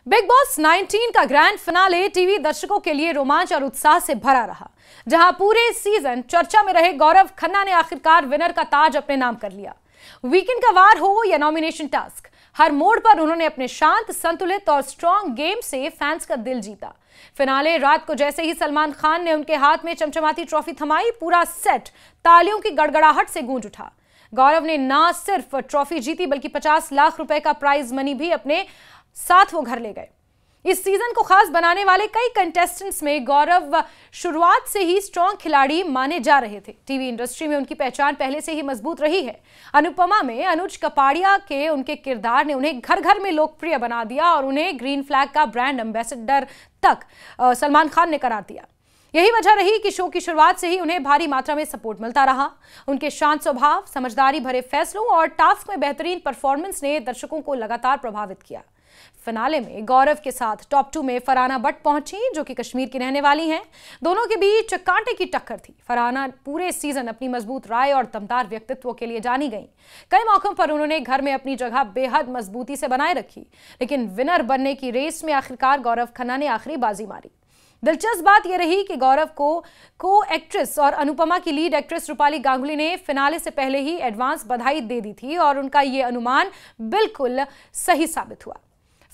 Big boss 19 का grand finale TV दर्शकों के लिए रोमांच और उत्साह से भरा रहा, जहां पूरे सीजन चर्चा में रहे गौरव खन्ना ने आखिरकार विनर का ताज अपने नाम कर लिया। वीकेंड का वार हो या नॉमिनेशन टास्क, हर मोड़ पर उन्होंने अपने शांत, संतुलित और स्ट्रॉन्ग गेम से फैंस का दिल जीता। फिनाले रात को जैसे ही सलमान खान ने उनके हाथ में चमचमाती ट्रॉफी थमाई, पूरा सेट तालियों की गड़गड़ाहट से गूंज उठा। गौरव ने ना सिर्फ ट्रॉफी जीती बल्कि 50 लाख रुपए का प्राइज मनी भी अपने साथ वो घर ले गए। इस सीजन को खास बनाने वाले कई कंटेस्टेंट्स में गौरव शुरुआत से ही स्ट्रॉन्ग खिलाड़ी माने जा रहे थे। टीवी इंडस्ट्री में उनकी पहचान पहले से ही मजबूत रही है। अनुपमा में अनुज कपाड़िया के उनके किरदार ने उन्हें घर घर में लोकप्रिय बना दिया और उन्हें ग्रीन फ्लैग का ब्रांड एम्बेसडर तक सलमान खान ने करार दिया। यही वजह रही कि शो की शुरुआत से ही उन्हें भारी मात्रा में सपोर्ट मिलता रहा। उनके शांत स्वभाव, समझदारी भरे फैसलों और टास्क में बेहतरीन परफॉर्मेंस ने दर्शकों को लगातार प्रभावित किया। फिनाले में गौरव के साथ टॉप 2 में फरहाना बट पहुंची, जो कि कश्मीर की रहने वाली हैं। दोनों के बीच कांटे की टक्कर थी। फरहाना पूरे सीजन अपनी मजबूत राय और दमदार व्यक्तित्व के लिए जानी गईं। कई मौकों पर उन्होंने घर में अपनी जगह बेहद मजबूती से बनाए रखी, लेकिन विनर बनने की रेस में आखिरकार गौरव खन्ना ने आखिरी बाजी मारी। दिलचस्प बात यह रही कि गौरव को एक्ट्रेस और अनुपमा की लीड एक्ट्रेस रूपाली गांगुली ने फिनाले से पहले ही एडवांस बधाई दे दी थी और उनका ये अनुमान बिल्कुल सही साबित हुआ।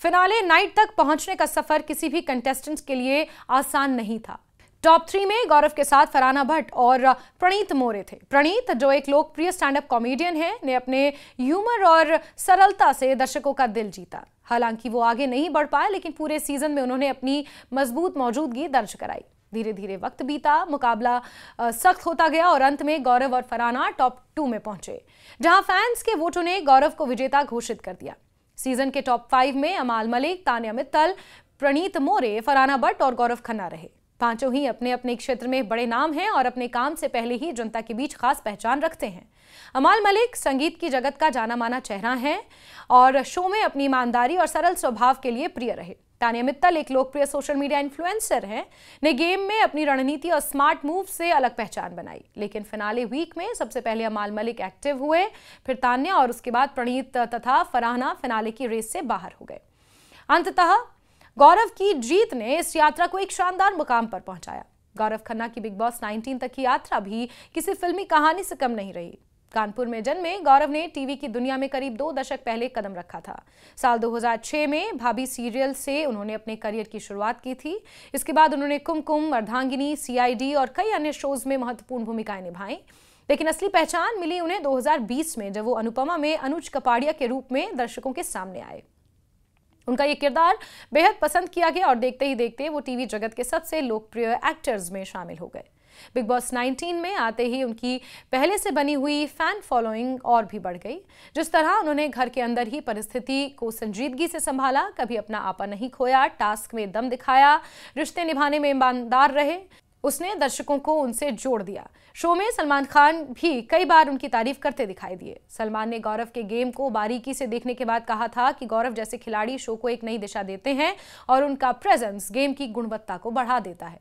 फिनाले नाइट तक पहुंचने का सफर किसी भी कंटेस्टेंट के लिए आसान नहीं था। टॉप 3 में गौरव के साथ फरहाना भट्ट और प्रणीत मोरे थे। प्रणीत, जो एक लोकप्रिय स्टैंड अप कॉमेडियन है, ने अपने ह्यूमर और सरलता से दर्शकों का दिल जीता। हालांकि वो आगे नहीं बढ़ पाए, लेकिन पूरे सीजन में उन्होंने अपनी मजबूत मौजूदगी दर्ज कराई। धीरे धीरे वक्त बीता, मुकाबला सख्त होता गया और अंत में गौरव और फरहाना टॉप 2 में पहुंचे, जहां फैंस के वोटों ने गौरव को विजेता घोषित कर दिया। सीजन के टॉप 5 में अमाल मलिक, तान्या मित्तल, प्रणीत मोरे, फरहाना बट और गौरव खन्ना रहे। पांचों ही अपने अपने क्षेत्र में बड़े नाम हैं और अपने काम से पहले ही जनता के बीच खास पहचान रखते हैं। अमाल मलिक संगीत की जगत का जाना माना चेहरा है और शो में अपनी ईमानदारी और सरल स्वभाव के लिए प्रिय रहे। तान्या मित्तल एक लोकप्रिय सोशल मीडिया इन्फ्लुएंसर हैं, ने गेम में अपनी रणनीति और स्मार्ट मूव से अलग पहचान बनाई। लेकिन फिनाले वीक में सबसे पहले अमाल मलिक एक्टिव हुए, फिर तान्या और उसके बाद प्रणीत तथा फरहाना फिनाले की रेस से बाहर हो गए। अंततः गौरव की जीत ने इस यात्रा को एक शानदार मुकाम पर पहुंचाया। गौरव खन्ना की बिग बॉस 19 तक की यात्रा भी किसी फिल्मी कहानी से कम नहीं रही। कानपुर में जन्मे गौरव ने टीवी की दुनिया में करीब 2 दशक पहले कदम रखा था। साल 2006 में भाभी सीरियल से उन्होंने अपने करियर की शुरुआत की थी। इसके बाद उन्होंने कुमकुम, अर्धांगिनी, CID और कई अन्य शोज में महत्वपूर्ण भूमिकाएं निभाई। लेकिन असली पहचान मिली उन्हें 2020 में, जब वो अनुपमा में अनुज कपाड़िया के रूप में दर्शकों के सामने आए। उनका ये किरदार बेहद पसंद किया गया और देखते ही देखते वो टीवी जगत के सबसे लोकप्रिय एक्टर्स में शामिल हो गए। बिग बॉस 19 में आते ही उनकी पहले से बनी हुई फैन फॉलोइंग और भी बढ़ गई। जिस तरह उन्होंने घर के अंदर ही परिस्थिति को संजीदगी से संभाला, कभी अपना आपा नहीं खोया, टास्क में दम दिखाया, रिश्ते निभाने में ईमानदार रहे, उसने दर्शकों को उनसे जोड़ दिया। शो में सलमान खान भी कई बार उनकी तारीफ करते दिखाई दिए। सलमान ने गौरव के गेम को बारीकी से देखने के बाद कहा था कि गौरव जैसे खिलाड़ी शो को एक नई दिशा देते हैं और उनका प्रेजेंस गेम की गुणवत्ता को बढ़ा देता है।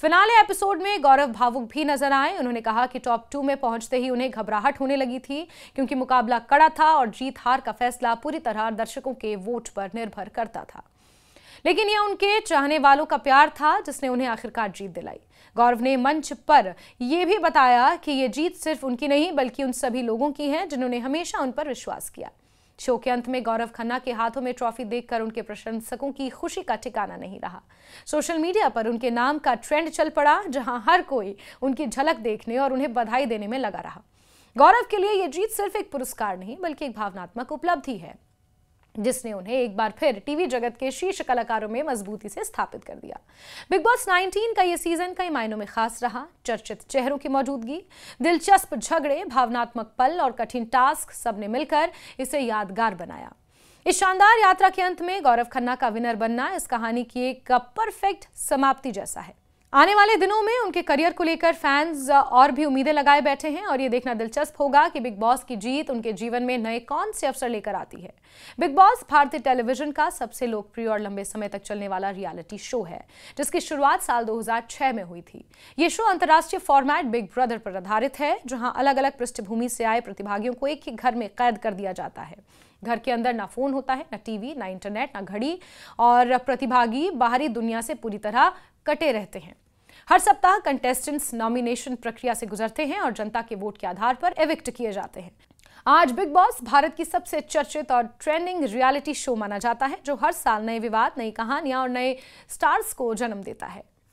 फिनाले एपिसोड में गौरव भावुक भी नजर आए। उन्होंने कहा कि टॉप 2 में पहुंचते ही उन्हें घबराहट होने लगी थी, क्योंकि मुकाबला कड़ा था और जीत हार का फैसला पूरी तरह दर्शकों के वोट पर निर्भर करता था। लेकिन यह उनके चाहने वालों का प्यार था जिसने उन्हें आखिरकार जीत दिलाई। गौरव ने मंच पर यह भी बताया कि यह जीत सिर्फ उनकी नहीं बल्कि उन सभी लोगों की है जिन्होंने हमेशा उन पर विश्वास किया। शो के अंत में गौरव खन्ना के हाथों में ट्रॉफी देखकर उनके प्रशंसकों की खुशी का ठिकाना नहीं रहा। सोशल मीडिया पर उनके नाम का ट्रेंड चल पड़ा, जहां हर कोई उनकी झलक देखने और उन्हें बधाई देने में लगा रहा। गौरव के लिए यह जीत सिर्फ एक पुरस्कार नहीं बल्कि एक भावनात्मक उपलब्धि है, जिसने उन्हें एक बार फिर टीवी जगत के शीर्ष कलाकारों में मजबूती से स्थापित कर दिया। बिग बॉस 19 का ये सीजन कई मायनों में खास रहा। चर्चित चेहरों की मौजूदगी, दिलचस्प झगड़े, भावनात्मक पल और कठिन टास्क, सबने मिलकर इसे यादगार बनाया। इस शानदार यात्रा के अंत में गौरव खन्ना का विनर बनना इस कहानी की एक परफेक्ट समाप्ति जैसा है। आने वाले दिनों में उनके करियर को लेकर फैंस और भी उम्मीदें लगाए बैठे हैं और ये देखना दिलचस्प होगा कि बिग बॉस की जीत उनके जीवन में नए कौन से अवसर लेकर आती है। बिग बॉस भारतीय टेलीविजन का सबसे लोकप्रिय और लंबे समय तक चलने वाला रियलिटी शो है, जिसकी शुरुआत साल 2006 में हुई थी। ये शो अंतर्राष्ट्रीय फॉर्मेट बिग ब्रदर पर आधारित है, जहां अलग अलग पृष्ठभूमि से आए प्रतिभागियों को एक ही घर में कैद कर दिया जाता है। घर के अंदर ना फोन होता है, ना टीवी, ना इंटरनेट, ना घड़ी, और प्रतिभागी बाहरी दुनिया से पूरी तरह कटे रहते हैं। हर सप्ताह कंटेस्टेंट्स नॉमिनेशन प्रक्रिया से गुजरते हैं और जनता के वोट के आधार पर एविक्ट किए जाते हैं। आज बिग बॉस भारत की सबसे चर्चित और ट्रेंडिंग रियलिटी शो माना जाता है, जो हर साल नए विवाद, नई कहानियां और नए स्टार्स को जन्म देता है।